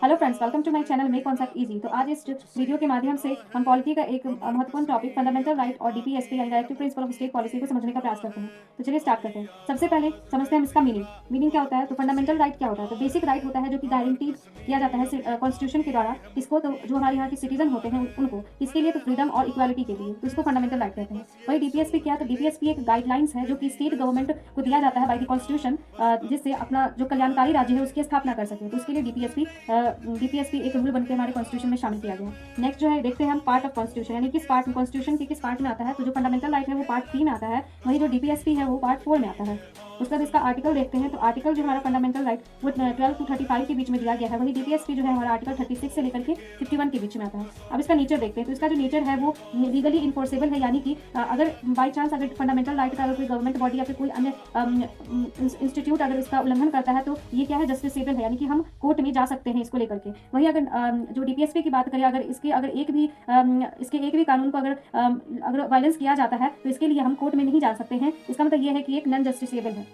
Hello friends, welcome to my channel make concept easy. तो आज इस वीडियो के माध्यम से हम पॉलिटी का एक महत्वपूर्ण टॉपिक फंडामेंटल राइट और डीपीएसपी यानी directive principle of state policy को समझने का प्रयास करते हैं। तो चलिए स्टार्ट करते हैं। सबसे पहले समझते हैं हम इसका मीनिंग क्या होता है। तो फंडामेंटल राइट क्या होता है? तो बेसिक राइट होता है जो कि गारंटी किया जाता है कॉन्स्टिट्यूशन के द्वारा किसको, तो जो हमारे यहाँ के सिटीजन होते हैं उनको, इसके लिए तो फ्रीडम और इक्वालिटी के लिए, तो इसको फंडामेंटल राइट कहते हैं। वही डीपीएसपी क्या है? तो डीपीएसपी एक गाइडलाइंस है जो कि स्टेट गवर्नमेंट को दिया जाता है बाय द कॉन्स्टिट्यूशन, जिससे अपना जो कल्याणकारी राज्य है उसकी स्थापना कर सके। तो उसके लिए डीपीएसपी एक रूल बनकर हमारे कॉन्स्टिट्यूशन में शामिल किया गया। नेक्स्ट जो है देखते हैं हम पार्ट ऑफ कॉन्स्टिट्यूशन, यानी किस पार्ट कॉन्स्टिट्यूशन के किस पार्ट में आता है। तो जो फंडामेंटल राइट है वो पार्ट 3 में आता है, वही जो डीपीएसपी है वो पार्ट 4 में आता है। उसके बाद इसका आर्टिकल देखते हैं। तो आर्टिकल जो हमारा फंडामेंटल राइट वो 12 to 35 के बीच में दिया गया है। वही डीपीएसपी जो है हमारा आर्टिकल 36 से लेकर के 51 के बीच में आता है। अब इसका नेचर देखते हैं। तो इसका जो नेचर है वो लीगली इन्फोर्सेबल है, यानी कि अगर बाई चांस अगर फंडामेंटल राइट का कोई गवर्नमेंट बॉडी या फिर कोई अन्य इंस्टीट्यूट अगर इसका उल्लंघन करता है तो ये क्या है, जस्टिसेबल है, यानी कि हम कोर्ट में जा सकते हैं इसको लेकर के। वही अगर जो डीपीएसपी की बात करें, अगर इसके एक भी कानून को अगर वायलेंस किया जाता है तो इसके लिए हम कोर्ट में नहीं जा सकते हैं। इसका मतलब ये है कि एक नॉन जस्टिसेबल है।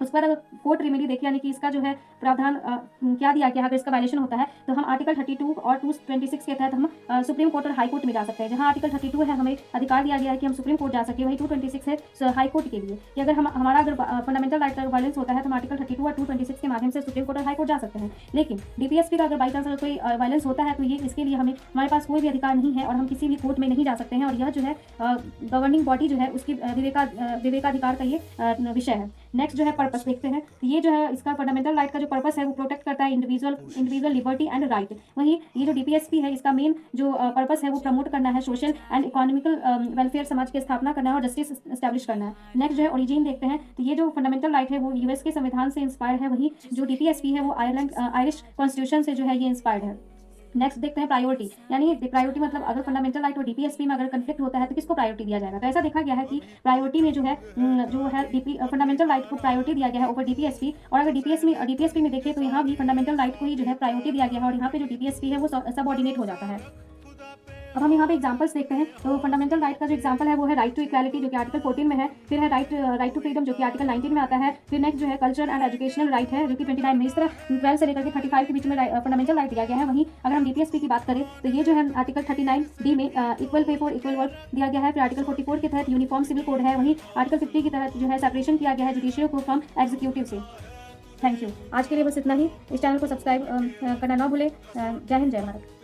उसके बाद अगर कोर्ट रेमेडी देखिए, यानी कि इसका जो है प्रावधान क्या दिया गया है, अगर इसका वायलेशन होता है तो हम आर्टिकल 32 और 226 के तहत हम सुप्रीम कोर्ट और हाई कोर्ट में जा सकते हैं। जहां आर्टिकल 32 है हमें अधिकार दिया गया है कि हम सुप्रीम कोर्ट जा सके, वही 226 है हाई कोर्ट के लिए कि अगर हमारा अगर फंडामेंटल राइट का वायलेंस होता है तो हम आर्टिकल 32 और 226 के माध्यम से सुप्रीम कोर्ट और हाई कोर्ट जा सकते हैं। लेकिन डीपीएसपी का अगर बाई चांस कोई वायलेंस होता है तो ये इसके लिए हमारे पास कोई भी अधिकार नहीं है और हम किसी भी कोर्ट में नहीं जा सकते हैं। और यह जो है गवर्निंग बॉडी जो है उसकी विवेकाधिकार का ये विषय है। नेक्स्ट जो है पर्पस देखते हैं। ये जो है इसका फंडामेंटल राइट का जो पर्पस है वो प्रोटेक्ट करता है इंडिविजुअल लिबर्टी एंड राइट। वही ये जो डीपीएसपी है इसका मेन जो पर्पस है वो प्रमोट करना है सोशल एंड इकोनॉमिकल वेलफेयर, समाज की स्थापना करना है और जस्टिस एस्टैब्लिश करना है। नेक्स्ट जो है ओरिजिन देखते हैं। तो ये जो फंडामेंटल राइट है वो यूएस के संविधान से इंस्पायर है। वही जो डीपीएसपी है वो आयरिश कॉन्स्टिट्यूशन से जो है ये इंस्पायर्ड है। नेक्स्ट देखते हैं प्रायोरिटी, यानी प्रायोरिटी मतलब अगर फंडामेंटल राइट और डीपीएसपी में अगर कंफ्लिक्ट होता है तो किसको प्रायोरिटी दिया जाएगा। तो ऐसा देखा गया है कि प्रायोरिटी में जो है फंडामेंटल राइट को प्रायोरिटी दिया गया है ओवर डीपीएसपी। और अगर डीपीएसपी में देखें तो यहाँ भी फंडामेंटल राइट को ही जो है प्रायोरिटी दिया गया है और यहाँ पे जो डीपीएसपी है वो सबऑर्डिनेट हो जाता है। अब हम यहाँ पे एग्जांपल्स देखते हैं। तो फंडामेंटल राइट का जो एग्जांपल है वो है राइट टू इक्वालिटी जो कि आर्टिकल 14 में है। फिर है राइट टू फ्रीडम जो कि आर्टिकल 19 में आता है। फिर नेक्स्ट जो है कल्चर एंड एजुकेशनल राइट है जो कि 29 में। इस तरह 12 से लेकर के 35 के बीच में फंडामेंटल राइट दिया गया है। वहीं अगर हम डीपीएसपी की बात करें तो ये जो है आर्टिकल 39D में equal pay for equal work दिया गया है। फिर आर्टिकल 44 के तहत यूनिफॉर्म सिविल कोड है। वहीं आर्टिकल 50 के तहत जो है सेपरेशन किया गया है जुडिशियल को फ्रॉम एग्जीक्यूटिव से। Thank you. आज के लिए बस इतना ही। इस चैनल को सब्सक्राइब करना ना भूलें। जय हिंद, जय भारत।